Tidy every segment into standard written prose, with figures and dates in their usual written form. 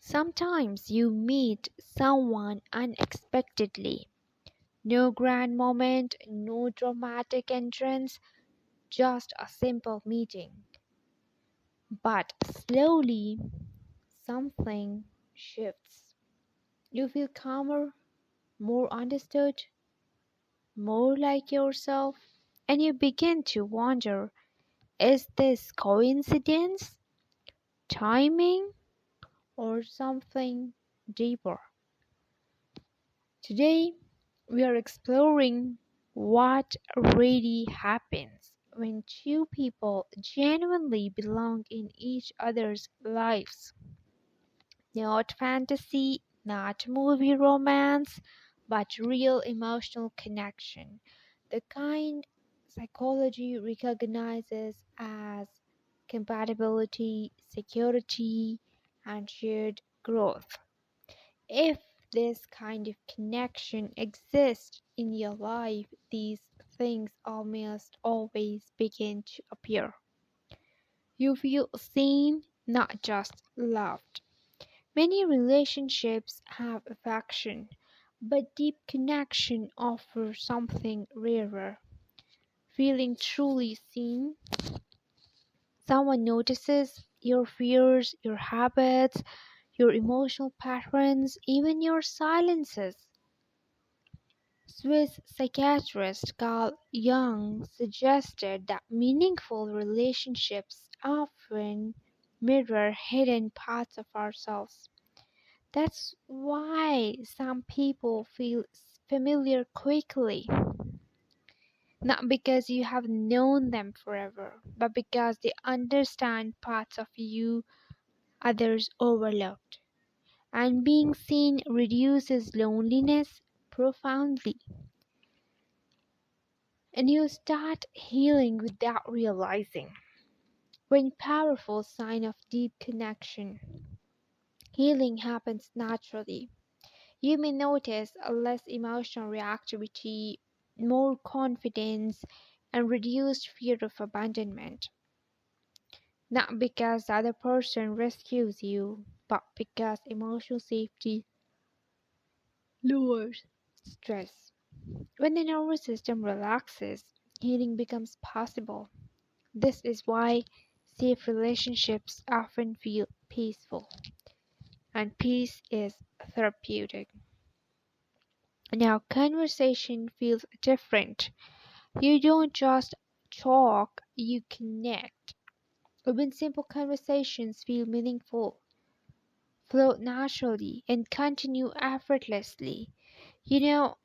Sometimes you meet someone unexpectedly. No grand moment, no dramatic entrance, just a simple meeting. But slowly, something shifts. You feel calmer, more understood, more like yourself, and you begin to wonder, is this coincidence, timing, or something deeper? Today, we are exploring what really happens when two people genuinely belong in each other's lives. Not fantasy, not movie romance, but real emotional connection. The kind psychology recognizes as compatibility, security, and shared growth. If this kind of connection exists in your life, these things almost always begin to appear. You feel seen, not just loved. Many relationships have affection, but deep connection offers something rarer. Feeling truly seen, someone notices your fears, your habits, your emotional patterns, even your silences. Swiss psychiatrist Carl Jung suggested that meaningful relationships often mirror hidden parts of ourselves. That's why some people feel familiar quickly, not because you have known them forever, but because they understand parts of you others overlooked. And being seen reduces loneliness profoundly. And you start healing without realizing. One powerful sign of deep connection. Healing happens naturally. You may notice a less emotional reactivity, more confidence, and reduced fear of abandonment. Not because the other person rescues you, but because emotional safety lowers stress. When the nervous system relaxes, healing becomes possible. This is why safe relationships often feel peaceful, and peace is therapeutic. Now, conversation feels different. You don't just talk, you connect. When simple conversations feel meaningful, flow naturally, and continue effortlessly. You know,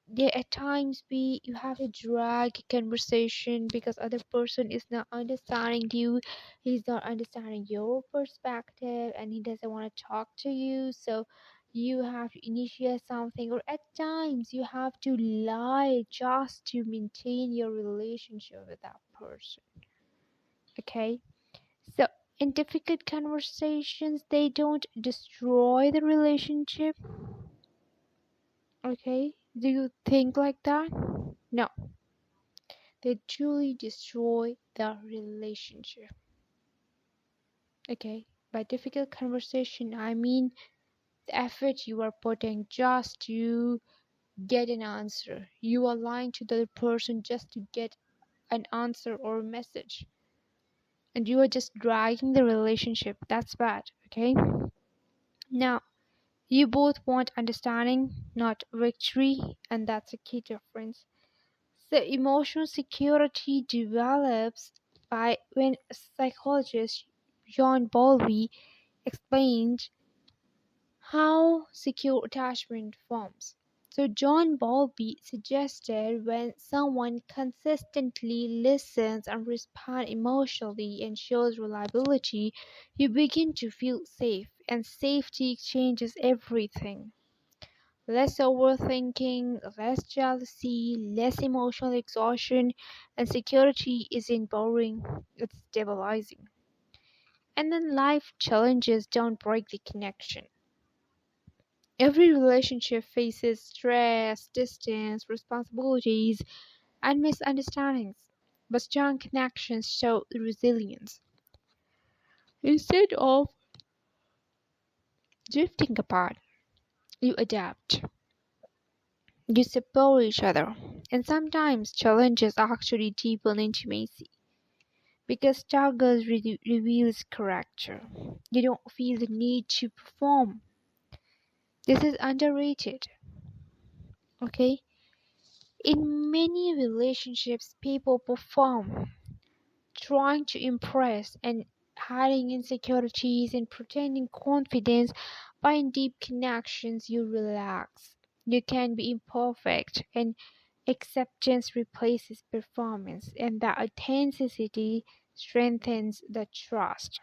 there at times you have to drag conversation because other person is not understanding you, he's not understanding your perspective, and he doesn't want to talk to you. So you have to initiate something, or at times you have to lie just to maintain your relationship with that person. Okay, so in difficult conversations, they don't destroy the relationship. Okay, do you think like that? No, they truly destroy the relationship. Okay, by difficult conversation, I mean the effort you are putting just to get an answer. You are lying to the other person just to get an answer or a message, and you are just dragging the relationship. That's bad. Okay, now you both want understanding, not victory, and that's a key difference. So emotional security develops by when psychologist John Bowlby explained how secure attachment forms. So John Bowlby suggested when someone consistently listens and responds emotionally and shows reliability, you begin to feel safe, and safety changes everything. Less overthinking, less jealousy, less emotional exhaustion, and security isn't boring, it's stabilizing. And then life challenges don't break the connection. Every relationship faces stress, distance, responsibilities, and misunderstandings. But strong connections show resilience. Instead of Drifting apart, you adapt, you support each other, and sometimes challenges actually deepen intimacy because struggles reveals character. You don't feel the need to perform. This is underrated, okay? In many relationships, people perform, trying to impress and hiding insecurities and pretending confidence, but in deep connections, you relax. You can be imperfect, and acceptance replaces performance, and that authenticity strengthens the trust.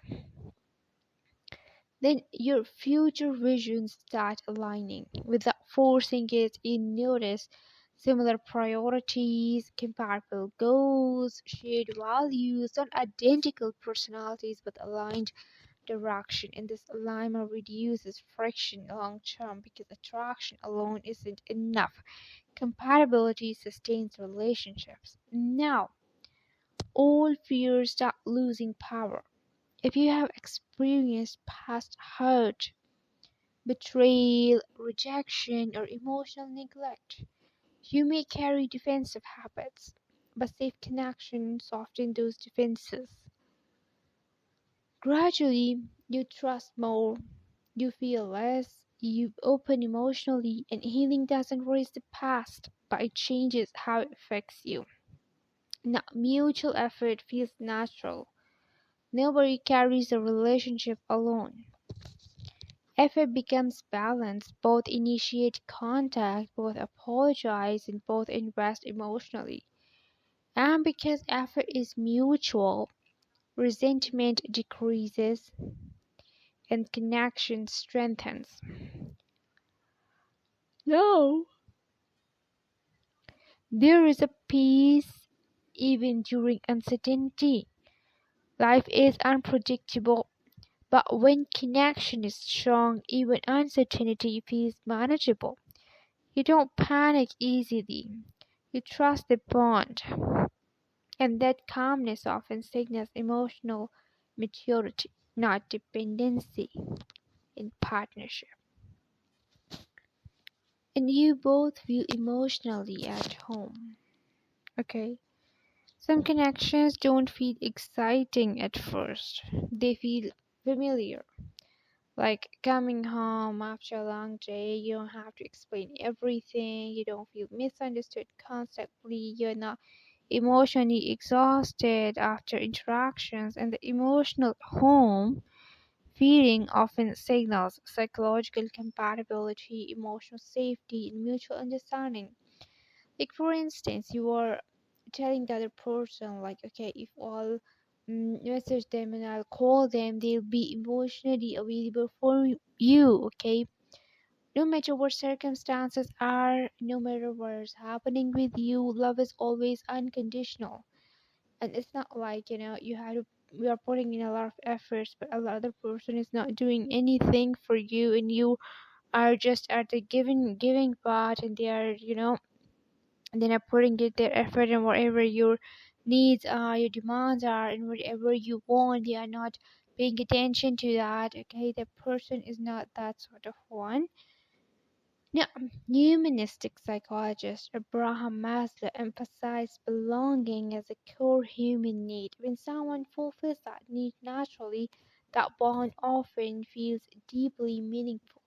Then your future visions start aligning without forcing it. You notice similar priorities, compatible goals, shared values, not identical personalities but aligned direction. And this alignment reduces friction long term because attraction alone isn't enough. Compatibility sustains relationships. Now, all fears start losing power. If you have experienced past hurt, betrayal, rejection, or emotional neglect, you may carry defensive habits, but safe connection softens those defenses. Gradually, you trust more, you feel less, you open emotionally, and healing doesn't erase the past, but it changes how it affects you. Now, mutual effort feels natural. Nobody carries a relationship alone. Effort becomes balanced, both initiate contact, both apologize, and both invest emotionally. And because effort is mutual, resentment decreases and connection strengthens. No, there is a peace even during uncertainty. Life is unpredictable, but when connection is strong, even uncertainty feels manageable. You don't panic easily. You trust the bond, and that calmness often signals emotional maturity, not dependency in partnership. And you both feel emotionally at home. Okay? Some connections don't feel exciting at first, they feel familiar. Like coming home after a long day, you don't have to explain everything, you don't feel misunderstood constantly, you're not emotionally exhausted after interactions, and the emotional home feeling often signals psychological compatibility, emotional safety, and mutual understanding. Like, for instance, you are telling the other person, like, okay, if I'll message them and I'll call them, they'll be emotionally available for you, okay? No matter what circumstances are, no matter what's happening with you, love is always unconditional. And it's not like, you have to we are putting in a lot of efforts but a other person is not doing anything for you, and you are just at the giving part, and they are, they're not putting it their effort and whatever your needs are, your demands are, and whatever you want, they are not paying attention to that. Okay, the person is not that sort of one. Now, humanistic psychologist Abraham Maslow emphasized belonging as a core human need. When someone fulfills that need naturally, that bond often feels deeply meaningful.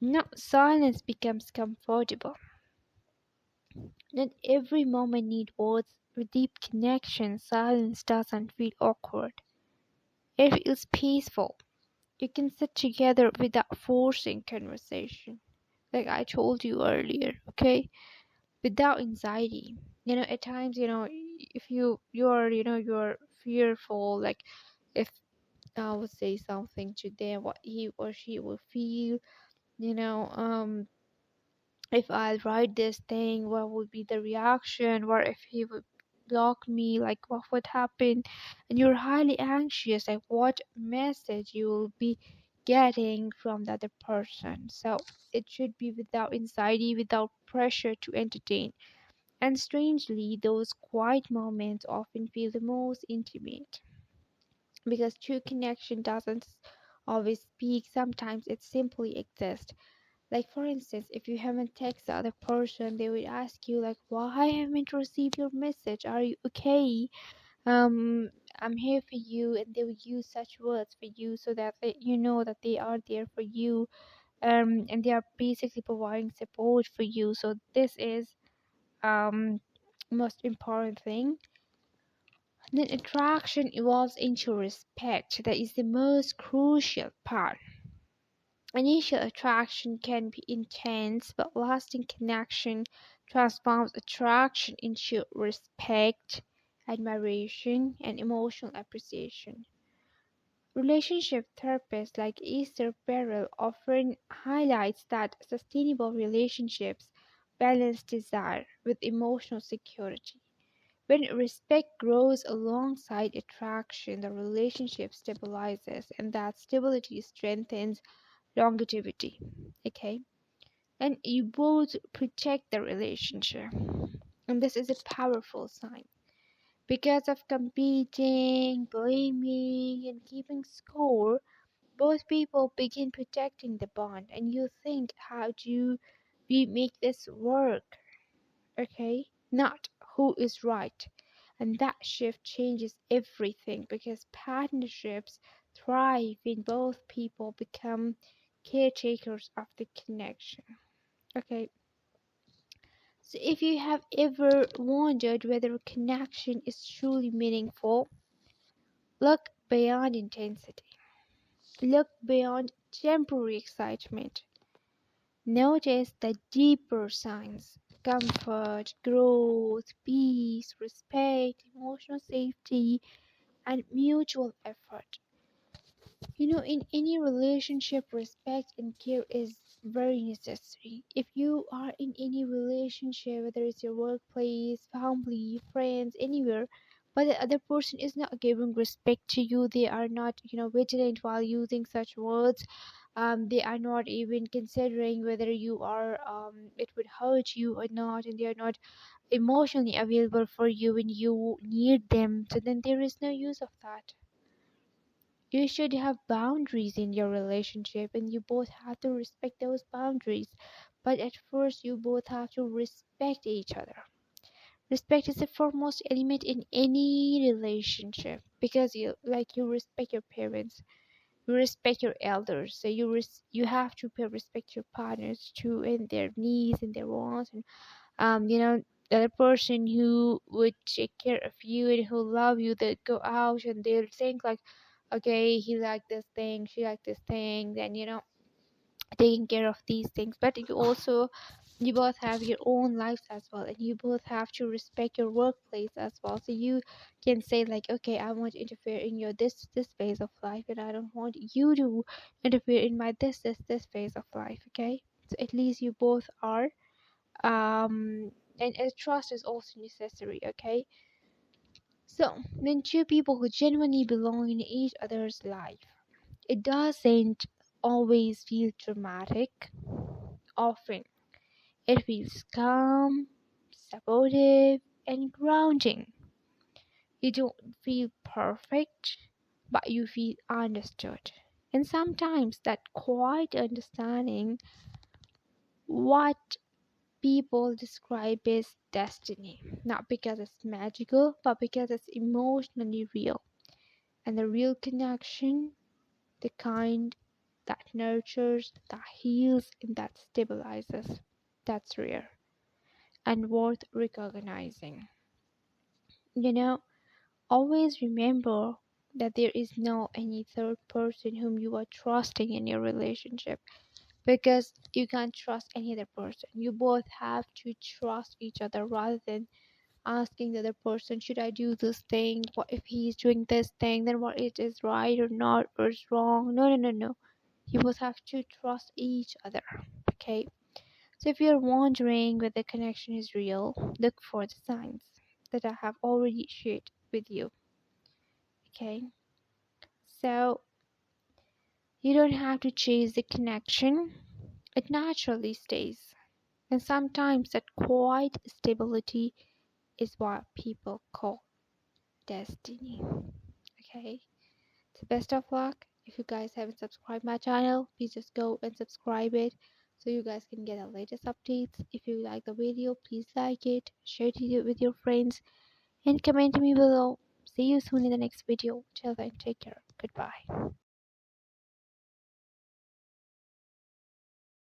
No, silence becomes comfortable. Not every moment needs words. With deep connection, silence doesn't feel awkward. It feels peaceful. You can sit together without forcing conversation, like I told you earlier, okay? Without anxiety. At times, if you're you're fearful, like if I would say something to them, what he or she will feel, you know, um if I write this thing, what would be the reaction? What if he would block me? Like, what would happen? And you're highly anxious, like, what message you will be getting from the other person. So it should be without anxiety, without pressure to entertain. And strangely, those quiet moments often feel the most intimate. because true connection doesn't always speak, sometimes it simply exists. Like for instance, if you haven't texted the other person, they would ask you like, "Why I haven't received your message? Are you okay? Um, I'm here for you," and they would use such words for you so that you know that they are there for you. And they are basically providing support for you. So this is um most important thing. Then attraction evolves into respect. That is the most crucial part. Initial attraction can be intense, but lasting connection transforms attraction into respect, admiration, and emotional appreciation. Relationship therapists like Esther Perel often highlights that sustainable relationships balance desire with emotional security. When respect grows alongside attraction, the relationship stabilizes, and that stability strengthens longevity. Okay, and you both protect the relationship, and this is a powerful sign. Because of competing, blaming, and keeping score, both people begin protecting the bond, and you think, how do we make this work? Okay, not who is right. And that shift changes everything because partnerships thrive when both people become caretakers of the connection. Okay, so if you have ever wondered whether a connection is truly meaningful, look beyond intensity, look beyond temporary excitement. Notice the deeper signs: comfort, growth, peace, respect, emotional safety, and mutual effort. In any relationship, respect and care is very necessary. If you are in any relationship, whether it's your workplace, family, friends, anywhere, but the other person is not giving respect to you, they are not, vigilant while using such words, they are not even considering whether you are, it would hurt you or not, and they are not emotionally available for you when you need them, so then there is no use of that. You should have boundaries in your relationship, and you both have to respect those boundaries. But at first, you both have to respect each other. Respect is the foremost element in any relationship because you respect your parents, you respect your elders, so you have to respect your partners too, and their needs and their wants, and the other person who would take care of you and who love you, that go out and they'll think like, okay, he like this thing, she like this thing, then taking care of these things. But you both have your own lives as well, and you both have to respect your workplace as well, so you can say like, okay, I won't interfere in your this phase of life, and I don't want you to interfere in my this phase of life. Okay, so at least you both are, and trust is also necessary. Okay, so when two people who genuinely belong in each other's life, it doesn't always feel dramatic. Often it feels calm, supportive, and grounding. You don't feel perfect, but you feel understood. And sometimes that quiet understanding, what people describe as destiny, not because it's magical, but because it's emotionally real. And the real connection, the kind that nurtures, that heals, and that stabilizes, that's rare and worth recognizing. You know, always remember that there is no any third person whom you are trusting in your relationship, because you can't trust any other person. You both have to trust each other rather than asking the other person, should I do this thing? What if he's doing this thing? Then what it is right or not or is wrong? No, no, no, no. You both have to trust each other. Okay. So if you're wondering whether the connection is real, look for the signs that I have already shared with you. Okay. So you don't have to chase the connection. It naturally stays. And sometimes that quiet stability is what people call destiny. Okay. So best of luck. If you guys haven't subscribed my channel, please just go and subscribe it so you guys can get the latest updates. If you like the video, please like it, share it with your friends, and comment me below. See you soon in the next video. Till then, take care. Goodbye.